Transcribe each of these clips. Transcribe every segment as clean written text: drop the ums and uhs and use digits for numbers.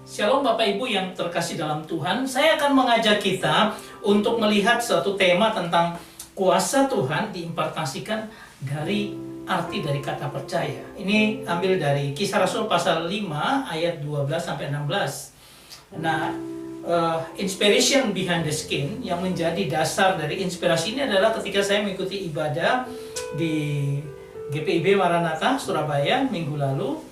Shalom Bapak Ibu yang terkasih dalam Tuhan. Saya akan mengajak kita untuk melihat suatu tema tentang kuasa Tuhan diimpartasikan dari arti dari kata percaya. Ini ambil dari Kisah Rasul pasal 5 ayat 12-16. Nah, inspiration behind the skin yang menjadi dasar dari inspirasi ini adalah ketika saya mengikuti ibadah di GPIB Maranatha Surabaya minggu lalu.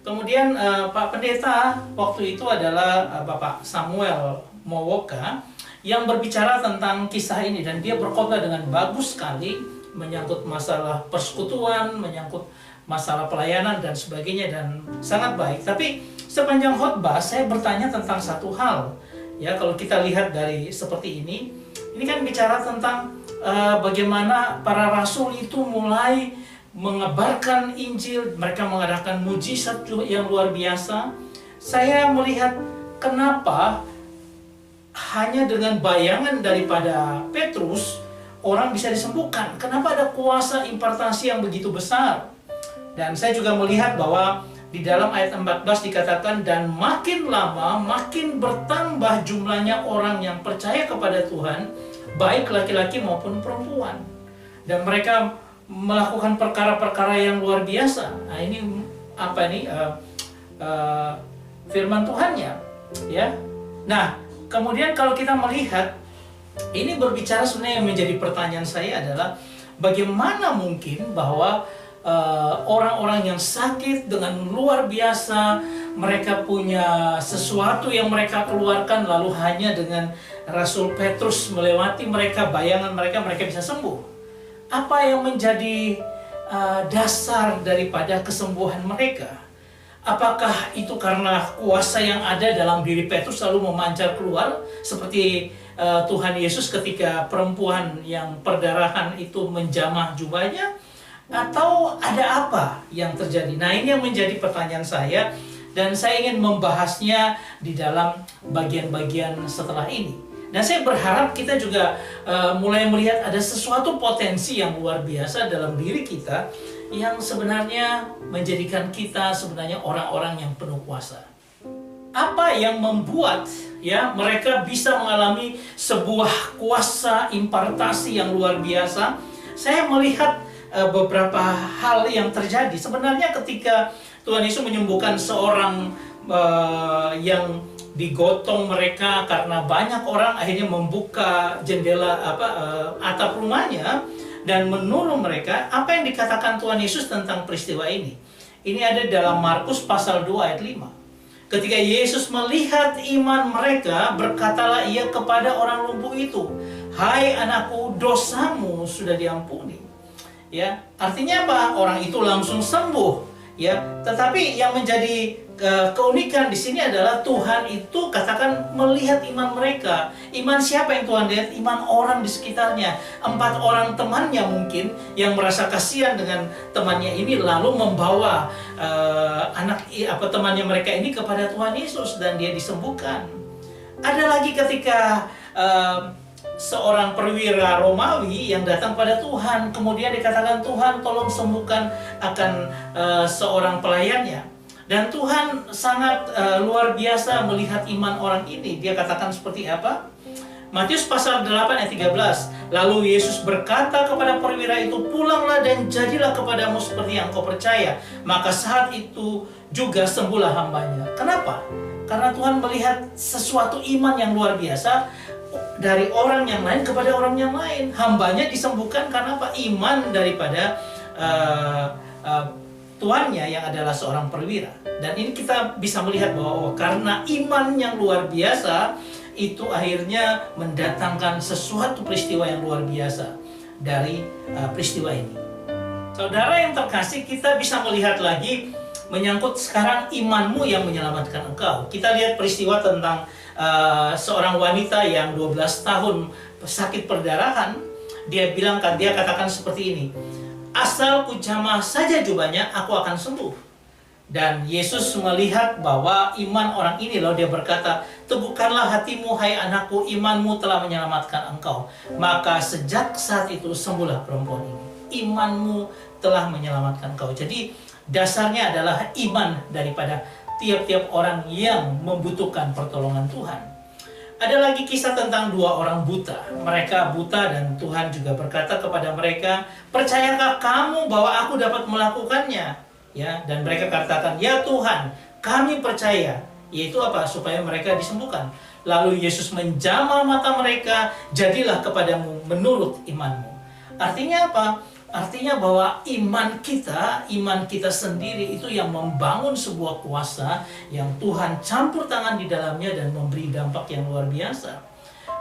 Kemudian Pak Pendeta waktu itu adalah Bapak Samuel Mowoka yang berbicara tentang kisah ini, dan dia berkhotbah dengan bagus sekali menyangkut masalah persekutuan, menyangkut masalah pelayanan dan sebagainya, dan sangat baik. Tapi sepanjang khotbah saya bertanya tentang satu hal. Ya, kalau kita lihat dari seperti ini kan bicara tentang bagaimana para rasul itu mulai mengabarkan Injil, mereka mengadakan mujizat yang luar biasa. Saya melihat kenapa hanya dengan bayangan daripada Petrus orang bisa disembuhkan. Kenapa ada kuasa impartasi yang begitu besar? Dan saya juga melihat bahwa di dalam ayat 14 dikatakan, dan makin lama makin bertambah jumlahnya orang yang percaya kepada Tuhan, baik laki-laki maupun perempuan. Dan mereka melakukan perkara-perkara yang luar biasa. Nah, ini apa nih firman Tuhannya, ya. Nah, kemudian kalau kita melihat ini berbicara, sebenarnya yang menjadi pertanyaan saya adalah bagaimana mungkin bahwa orang-orang yang sakit dengan luar biasa, mereka punya sesuatu yang mereka keluarkan, lalu hanya dengan Rasul Petrus melewati mereka, bayangan mereka bisa sembuh. Apa yang menjadi dasar daripada kesembuhan mereka? Apakah itu karena kuasa yang ada dalam diri Petrus lalu memancar keluar seperti Tuhan Yesus ketika perempuan yang perdarahan itu menjamah jubahnya? Atau ada apa yang terjadi? Nah, ini yang menjadi pertanyaan saya, dan saya ingin membahasnya di dalam bagian-bagian setelah ini. Dan saya berharap kita juga mulai melihat ada sesuatu potensi yang luar biasa dalam diri kita yang sebenarnya menjadikan kita sebenarnya orang-orang yang penuh kuasa. Apa yang membuat ya mereka bisa mengalami sebuah kuasa impartasi yang luar biasa? Saya melihat beberapa hal yang terjadi. Sebenarnya ketika Tuhan Yesus menyembuhkan seorang yang digotong mereka karena banyak orang, akhirnya membuka jendela atap rumahnya dan menolong mereka. Apa yang dikatakan Tuhan Yesus tentang peristiwa ini? Ini ada dalam Markus pasal 2 ayat 5. Ketika Yesus melihat iman mereka, berkatalah ia kepada orang lumpuh itu, "Hai anakku, dosamu sudah diampuni." Ya, artinya apa? Orang itu langsung sembuh. Ya, tetapi yang menjadi keunikan di sini adalah Tuhan itu katakan melihat iman mereka. Iman siapa yang Tuhan lihat? Iman orang di sekitarnya. 4 orang temannya mungkin yang merasa kasihan dengan temannya ini, lalu membawa temannya mereka ini kepada Tuhan Yesus dan dia disembuhkan. Ada lagi ketika seorang perwira Romawi yang datang pada Tuhan, kemudian dikatakan, "Tuhan, tolong sembuhkan akan seorang pelayannya." Dan Tuhan sangat luar biasa melihat iman orang ini. Dia katakan seperti apa? Matius pasal 8 ayat 13. Lalu Yesus berkata kepada perwira itu, "Pulanglah dan jadilah kepadamu seperti yang kau percaya." Maka saat itu juga sembuhlah hambanya. Kenapa? Karena Tuhan melihat sesuatu iman yang luar biasa dari orang yang lain kepada orang yang lain. Hambanya disembuhkan karena apa? Iman daripada tuannya yang adalah seorang perwira. Dan ini kita bisa melihat bahwa karena iman yang luar biasa itu akhirnya mendatangkan sesuatu peristiwa yang luar biasa dari peristiwa ini. Saudara yang terkasih, kita bisa melihat lagi menyangkut sekarang imanmu yang menyelamatkan engkau. Kita lihat peristiwa tentang seorang wanita yang 12 tahun sakit perdarahan. Dia katakan seperti ini, "Asal ku jamah saja jubahnya, aku akan sembuh." Dan Yesus melihat bahwa iman orang ini, loh, dia berkata, "Teguhkanlah hatimu, hai anakku, imanmu telah menyelamatkan engkau." Maka sejak saat itu sembuhlah perempuan ini. Imanmu telah menyelamatkan engkau. Jadi dasarnya adalah iman daripada tiap-tiap orang yang membutuhkan pertolongan Tuhan. Ada lagi kisah tentang dua orang buta. Mereka buta dan Tuhan juga berkata kepada mereka, "Percayakah kamu bahwa aku dapat melakukannya?" Ya, dan mereka katakan, "Ya Tuhan, kami percaya." Yaitu apa? Supaya mereka disembuhkan. Lalu Yesus menjamah mata mereka, "Jadilah kepadamu menurut imanmu." Artinya apa? Artinya bahwa iman kita sendiri itu yang membangun sebuah kuasa yang Tuhan campur tangan di dalamnya dan memberi dampak yang luar biasa.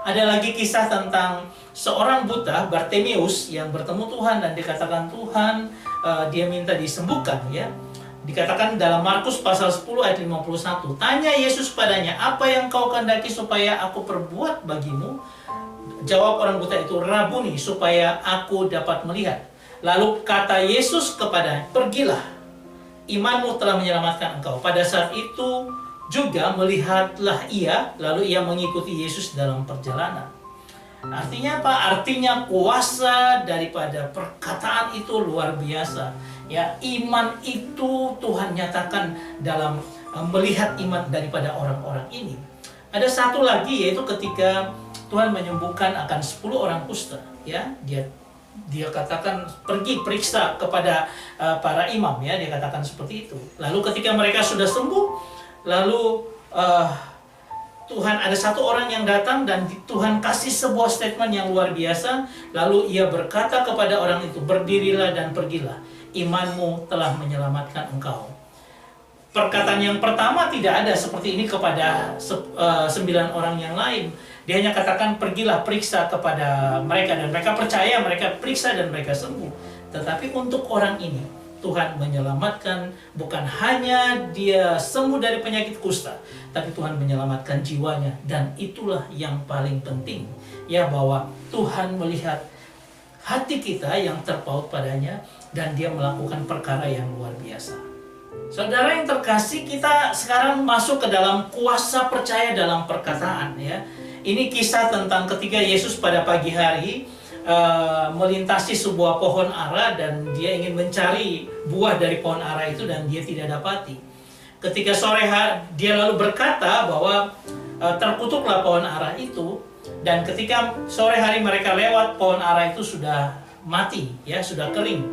Ada lagi kisah tentang seorang buta, Bartimeus, yang bertemu Tuhan dan dikatakan Tuhan, dia minta disembuhkan, ya. Dikatakan dalam Markus pasal 10 ayat 51, tanya Yesus padanya, "Apa yang kau kehendaki supaya aku perbuat bagimu?" Jawab orang buta itu, "Rabuni, supaya aku dapat melihat." Lalu kata Yesus kepadanya, "Pergilah, imanmu telah menyelamatkan engkau." Pada saat itu juga melihatlah ia, lalu ia mengikuti Yesus dalam perjalanan. Artinya apa? Artinya kuasa daripada perkataan itu luar biasa. Ya, iman itu Tuhan nyatakan dalam melihat iman daripada orang-orang ini. Ada satu lagi, yaitu ketika Tuhan menyembuhkan akan 10 orang kusta. Ya, dia katakan, "Pergi periksa kepada para imam," ya, dia katakan seperti itu. Lalu ketika mereka sudah sembuh, lalu Tuhan, ada satu orang yang datang dan Tuhan kasih sebuah statement yang luar biasa. Lalu ia berkata kepada orang itu, "Berdirilah dan pergilah, imanmu telah menyelamatkan engkau." Perkataan yang pertama tidak ada seperti ini kepada 9 orang yang lain. Dia hanya katakan, "Pergilah periksa kepada mereka," dan mereka percaya, mereka periksa dan mereka sembuh. Tetapi untuk orang ini, Tuhan menyelamatkan, bukan hanya dia sembuh dari penyakit kusta, tapi Tuhan menyelamatkan jiwanya. Dan itulah yang paling penting, ya, bahwa Tuhan melihat hati kita yang terpaut padanya dan dia melakukan perkara yang luar biasa. Saudara yang terkasih, kita sekarang masuk ke dalam kuasa percaya dalam perkataan, ya. Ini kisah tentang ketika Yesus pada pagi hari melintasi sebuah pohon ara dan dia ingin mencari buah dari pohon ara itu dan dia tidak dapati. Ketika sore hari, dia lalu berkata bahwa terkutuklah pohon ara itu, dan ketika sore hari mereka lewat, pohon ara itu sudah mati, ya, sudah kering.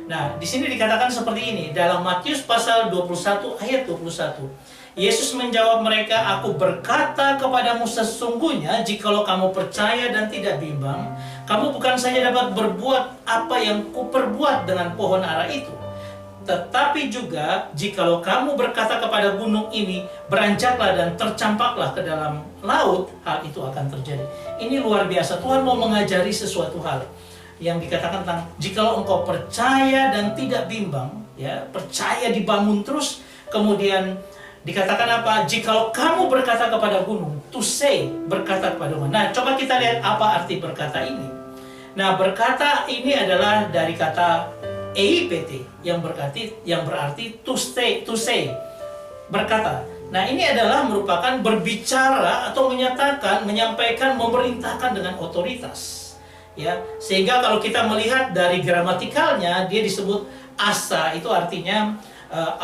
Nah, di sini dikatakan seperti ini dalam Matius pasal 21 ayat 21. Yesus menjawab mereka, "Aku berkata kepadamu sesungguhnya, jikalau kamu percaya dan tidak bimbang, kamu bukan saja dapat berbuat apa yang kuperbuat dengan pohon ara itu, tetapi juga jikalau kamu berkata kepada gunung ini, beranjaklah dan tercampaklah ke dalam laut, hal itu akan terjadi." Ini luar biasa. Tuhan mau mengajari sesuatu hal yang dikatakan tentang jikalau engkau percaya dan tidak bimbang, ya, percaya dibangun terus, kemudian dikatakan apa? Jikalau kamu berkata kepada gunung, to say, berkata kepada gunung. Nah, coba kita lihat apa arti berkata ini. Nah, berkata ini adalah dari kata EIPT yang berarti to say, berkata. Nah, ini adalah merupakan berbicara atau menyatakan, menyampaikan, memerintahkan dengan otoritas. Ya, sehingga kalau kita melihat dari gramatikalnya, dia disebut asa, itu artinya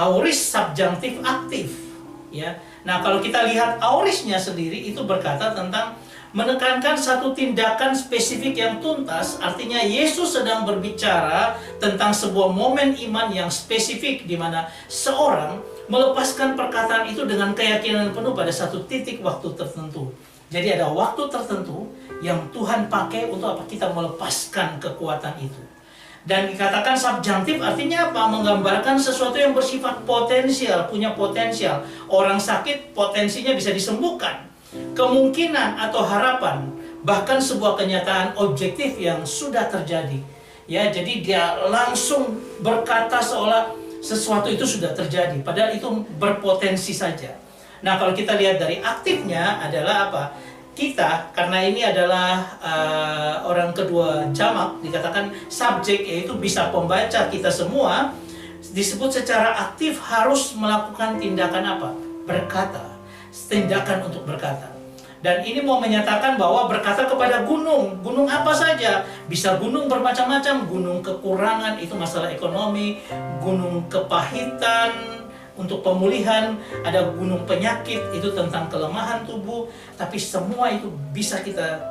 aorist subjunctive aktif. Ya, nah kalau kita lihat aorisnya sendiri itu berkata tentang menekankan satu tindakan spesifik yang tuntas. Artinya Yesus sedang berbicara tentang sebuah momen iman yang spesifik di mana seorang melepaskan perkataan itu dengan keyakinan penuh pada satu titik waktu tertentu. Jadi ada waktu tertentu yang Tuhan pakai untuk apa? Kita melepaskan kekuatan itu. Dan dikatakan subjunctif artinya apa? Menggambarkan sesuatu yang bersifat potensial, punya potensial. Orang sakit potensinya bisa disembuhkan. Kemungkinan atau harapan, bahkan sebuah kenyataan objektif yang sudah terjadi. Ya, jadi dia langsung berkata seolah sesuatu itu sudah terjadi, padahal itu berpotensi saja. Nah, kalau kita lihat dari aktifnya adalah apa? Kita, karena ini adalah orang kedua jamak, dikatakan subjek, yaitu bisa pembaca kita semua, disebut secara aktif harus melakukan tindakan apa? Berkata, tindakan untuk berkata. Dan ini mau menyatakan bahwa berkata kepada gunung, gunung apa saja, bisa gunung bermacam-macam, gunung kekurangan, itu masalah ekonomi, gunung kepahitan, untuk pemulihan, ada gunung penyakit, itu tentang kelemahan tubuh, tapi semua itu bisa kita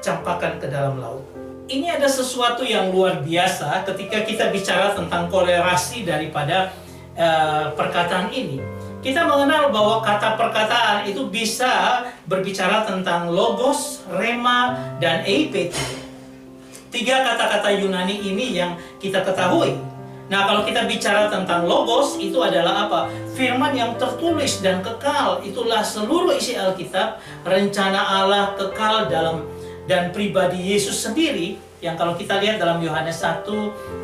campakkan ke dalam laut. Ini ada sesuatu yang luar biasa ketika kita bicara tentang kolerasi daripada perkataan ini. Kita mengenal bahwa kata perkataan itu bisa berbicara tentang logos, rema, dan eipeite. 3 kata-kata Yunani ini yang kita ketahui. Nah, kalau kita bicara tentang logos, itu adalah apa? Firman yang tertulis dan kekal. Itulah seluruh isi Alkitab, rencana Allah kekal dalam dan pribadi Yesus sendiri. Yang kalau kita lihat dalam Yohanes 1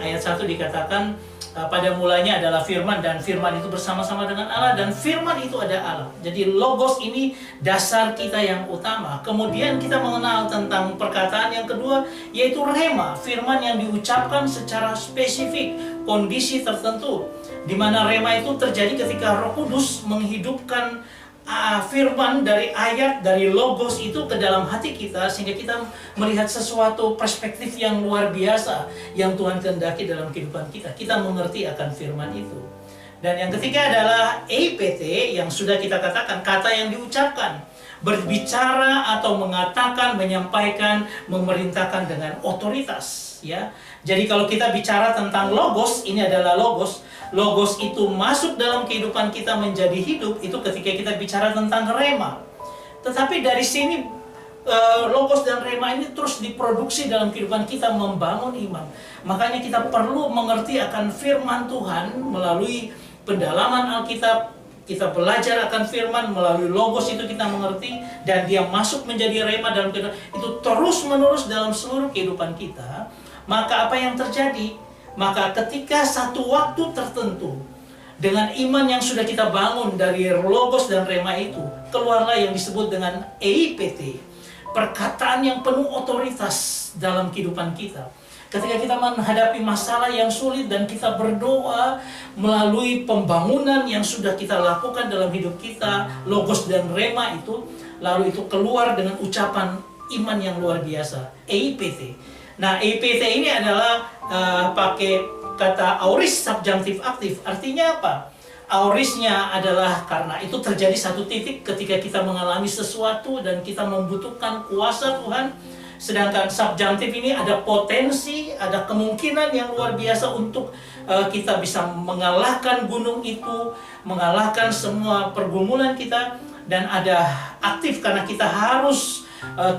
ayat 1 dikatakan, pada mulanya adalah firman, dan firman itu bersama-sama dengan Allah, dan firman itu ada Allah. Jadi logos ini dasar kita yang utama. Kemudian kita mengenal tentang perkataan yang kedua, yaitu rema, firman yang diucapkan secara spesifik, kondisi tertentu, di mana rema itu terjadi ketika Roh Kudus menghidupkan firman dari ayat, dari logos itu ke dalam hati kita, sehingga kita melihat sesuatu perspektif yang luar biasa yang Tuhan kehendaki dalam kehidupan kita. Kita mengerti akan firman itu. Dan yang ketiga adalah eipeite, yang sudah kita katakan, kata yang diucapkan, berbicara atau mengatakan, menyampaikan, memerintahkan dengan otoritas, ya. Jadi kalau kita bicara tentang logos, ini adalah logos. Logos itu masuk dalam kehidupan kita menjadi hidup, itu ketika kita bicara tentang rema. Tetapi dari sini logos dan rema ini terus diproduksi dalam kehidupan kita, membangun iman. Makanya kita perlu mengerti akan firman Tuhan melalui pendalaman Alkitab. Kita belajar akan firman melalui logos, itu kita mengerti, dan dia masuk menjadi rema dalam kehidupan itu terus menerus dalam seluruh kehidupan kita. Maka apa yang terjadi? Maka ketika satu waktu tertentu, dengan iman yang sudah kita bangun dari logos dan rema itu, keluarlah yang disebut dengan eipeite, perkataan yang penuh otoritas dalam kehidupan kita. Ketika kita menghadapi masalah yang sulit dan kita berdoa melalui pembangunan yang sudah kita lakukan dalam hidup kita, logos dan rema itu, lalu itu keluar dengan ucapan iman yang luar biasa, eipeite. Nah, eipeite ini adalah pakai kata auris subjunctive aktif. Artinya apa? Aurisnya adalah karena itu terjadi satu titik ketika kita mengalami sesuatu dan kita membutuhkan kuasa Tuhan. Sedangkan subjunctive ini ada potensi, ada kemungkinan yang luar biasa untuk kita bisa mengalahkan gunung itu, mengalahkan semua pergumulan kita, dan ada aktif karena kita harus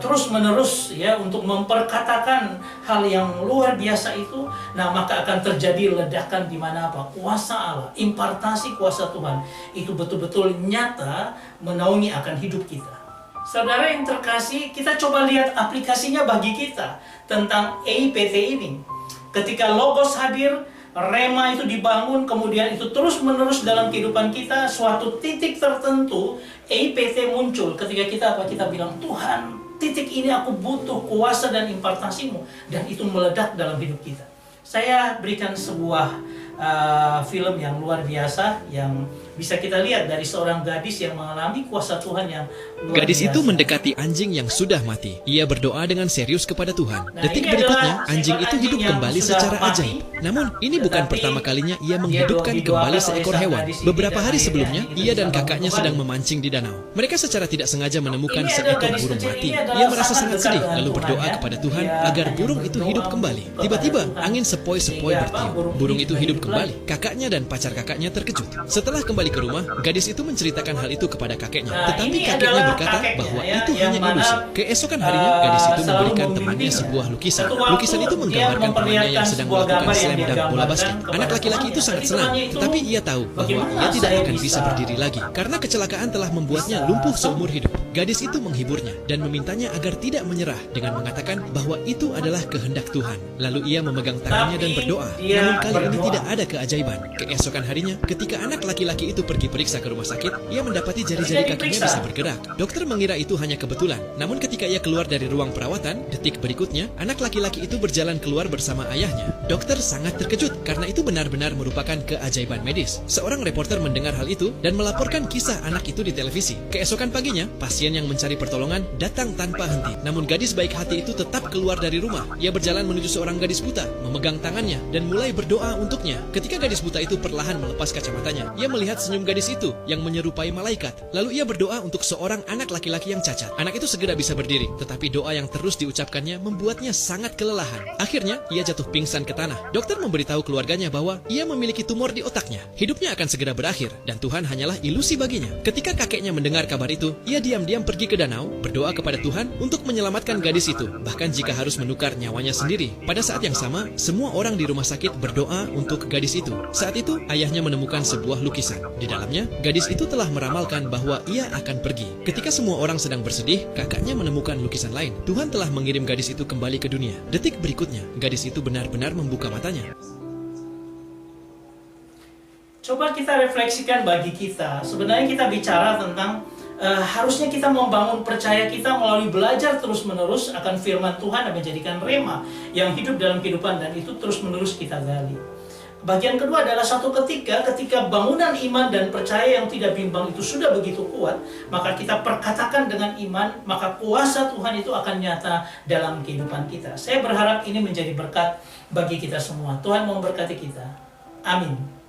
terus menerus, ya, untuk memperkatakan hal yang luar biasa itu. Nah, maka akan terjadi ledakan di mana apa? Kuasa Allah, impartasi kuasa Tuhan itu betul-betul nyata menaungi akan hidup kita. Saudara yang terkasih, kita coba lihat aplikasinya bagi kita tentang eipeite ini. Ketika logos hadir, rema itu dibangun, kemudian itu terus menerus dalam kehidupan kita, suatu titik tertentu eipeite muncul ketika kita apa? Kita bilang, Tuhan, titik ini aku butuh kuasa dan impartasimu, dan itu meledak dalam hidup kita. Saya berikan sebuah film yang luar biasa yang bisa kita lihat dari seorang gadis yang mengalami kuasa Tuhan yang luar Gadis biasa. itu mendekati anjing yang sudah mati. Ia berdoa dengan serius kepada Tuhan. Nah, Detik ini berikutnya, adalah anjing seekor itu hidup anjing yang kembali sudah secara mati, ajaib. Namun, ini bukan tetapi pertama kalinya ia dia menghidupkan didoakan kembali oleh seekor sang hewan. gadis ini, Beberapa dan hari akhirnya sebelumnya, itu ia bisa dan bangun kakaknya kembali. sedang memancing di danau. Mereka secara tidak sengaja menemukan Ini adalah seekor gadis burung kecil mati. ini adalah Ia merasa sangat sangat dekat sedih, dengan lalu Tuhan, berdoa ya. kepada Tuhan Dia agar hanya burung itu berdoa hidup kembali. kepada Tiba-tiba, Tuhan. angin sepoi-sepoi Sehingga bertiup. burung Burung ini itu hidup hidup kembali. lagi. Kakaknya dan pacar kakaknya terkejut. Setelah kembali ke rumah, gadis itu menceritakan hal itu kepada kakeknya. Nah, Tetapi ini kakeknya adalah berkata kakeknya, bahwa ya, itu yang hanya mana, ilusi. Keesokan harinya, gadis itu selalu memberikan membimbing. temannya sebuah lukisan. Satu waktu Lukisan itu dia menggambarkan temannya yang memperlihatkan sedang sebuah melakukan gambar yang slam dia dunk bola gambarkan basket. kepada Anak laki-laki itu temannya. sangat Jadi senang, temannya itu, tetapi ia tahu bahwa bagaimana ia tidak saya akan bisa bisa berdiri lagi karena kecelakaan telah membuatnya lumpuh seumur hidup. Gadis itu menghiburnya dan memintanya agar tidak menyerah dengan mengatakan bahwa itu adalah kehendak Tuhan. Lalu ia memegang tangannya dan berdoa. dia Namun kali ini berdoa. tidak ada keajaiban. Keesokan harinya, ketika anak laki-laki itu pergi periksa ke rumah sakit, ia mendapati jari-jari Dia kakinya diperiksa. bisa bergerak. Dokter mengira itu hanya kebetulan. Namun ketika ia keluar dari ruang perawatan, detik berikutnya, anak laki-laki itu berjalan keluar bersama ayahnya. Dokter sangat terkejut karena itu benar-benar merupakan keajaiban medis. Seorang reporter mendengar hal itu dan melaporkan kisah anak itu di televisi. Keesokan paginya, pasien yang mencari pertolongan datang tanpa henti. Namun gadis baik hati itu tetap keluar dari rumah. Ia berjalan menuju seorang gadis buta, memegang tangannya dan mulai berdoa untuknya. Ketika gadis buta itu perlahan melepas kacamatanya, ia melihat senyum gadis itu yang menyerupai malaikat. Lalu ia berdoa untuk seorang anak laki-laki yang cacat. Anak itu segera bisa berdiri, tetapi doa yang terus diucapkannya membuatnya sangat kelelahan. Akhirnya, ia jatuh pingsan ke tanah. Dokter memberitahu keluarganya bahwa ia memiliki tumor di otaknya. Hidupnya akan segera berakhir, dan Tuhan hanyalah ilusi baginya. Ketika kakeknya mendengar kabar itu, ia diam-diam pergi ke danau, berdoa kepada Tuhan untuk menyelamatkan gadis itu, bahkan jika harus menukar nyawanya sendiri. Pada saat yang sama, semua orang di rumah sakit berdoa untuk gadis itu. Saat itu, ayahnya menemukan sebuah lukisan. Di dalamnya, gadis itu telah meramalkan bahwa ia akan pergi. Ketika semua orang sedang bersedih, kakaknya menemukan lukisan lain. Tuhan telah mengirim gadis itu kembali ke dunia. Detik berikutnya, gadis itu benar-benar membuka matanya. Coba kita refleksikan bagi kita. Sebenarnya kita bicara tentang harusnya kita membangun percaya kita melalui belajar terus-menerus akan firman Tuhan dan menjadikan rema yang hidup dalam kehidupan, dan itu terus-menerus kita gali. Bagian kedua adalah satu ketika bangunan iman dan percaya yang tidak bimbang itu sudah begitu kuat, maka kita perkatakan dengan iman, maka kuasa Tuhan itu akan nyata dalam kehidupan kita. Saya berharap ini menjadi berkat bagi kita semua. Tuhan memberkati kita. Amin.